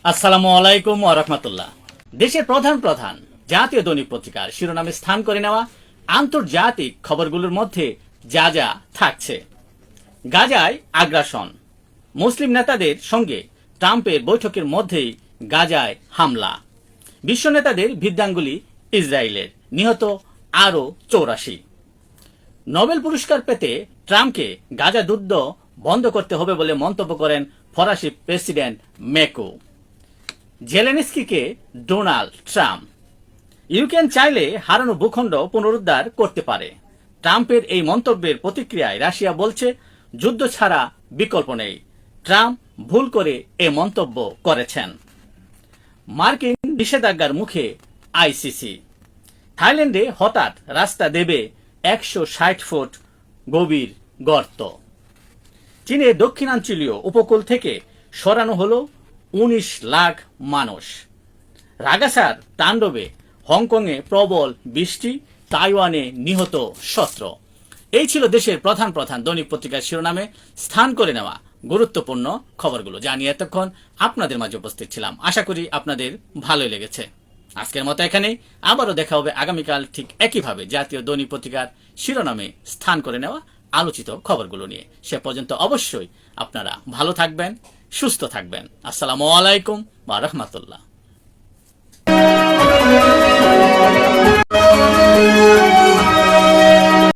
আসসালামু আলাইকুম ওয়া রাহমাতুল্লাহ। দেশের প্রধান প্রধান জাতীয় দৈনিক পত্রিকার শিরোনামে স্থান করে নেওয়া আন্তর্জাতিক খবরগুলোর মধ্যে যা যা থাকছে। গাজায় আগ্রাসন, মুসলিম নেতাদের সঙ্গে ট্রাম্পের বৈঠকের মধ্যেই গাজায় হামলা, বিশ্ব নেতাদের বৃদ্ধাঙ্গুলি ইসরায়েলের, নিহত আরও 84। নোবেল পুরস্কার পেতে ট্রাম্পকে গাজা যুদ্ধ বন্ধ করতে হবে বলে মন্তব্য করেন ফরাসি প্রেসিডেন্ট মেকো। জেলেনস্কিকে ডোনাল্ড ট্রাম্প, ইউক্রেন চাইলে হারানো ভূখণ্ড পুনরুদ্ধার করতে পারে। ট্রাম্পের এই মন্তব্যের প্রতিক্রিয়ায় রাশিয়া বলছে যুদ্ধ ছাড়া বিকল্প নেই। ট্রাম্প ভুল করে এ মন্তব্য করেছেন। মার্কিন নিষেধাজ্ঞার মুখে আইসিসি, থাইল্যান্ডে হঠাৎ রাস্তা দেবে 160 ফুট গভীর গর্ত। চীনের দক্ষিণাঞ্চলীয় উপকূল থেকে সরানো হলো 19 লাখ মানুষ। রাগাসার তাণ্ডবে হংকংয়ে প্রবল বৃষ্টি, তাইওয়ানে নিহত 17। এই ছিল দেশের প্রধান প্রধান দৈনিক পত্রিকার শিরোনামে স্থান করে নেওয়া গুরুত্বপূর্ণ খবরগুলো, যা নিয়ে এতক্ষণ আপনাদের মাঝে উপস্থিত ছিলাম। আশা করি আপনাদের ভালোই লেগেছে। আজকের মতো এখানেই, আবারও দেখা হবে আগামীকাল ঠিক একইভাবে জাতীয় দৈনিক পত্রিকার শিরোনামে স্থান করে নেওয়া আলোচিত খবরগুলো নিয়ে। সে পর্যন্ত অবশ্যই আপনারা ভালো থাকবেন, সুস্থ থাকবেন। আসসালামু আলাইকুম ওয়া রাহমাতুল্লাহ।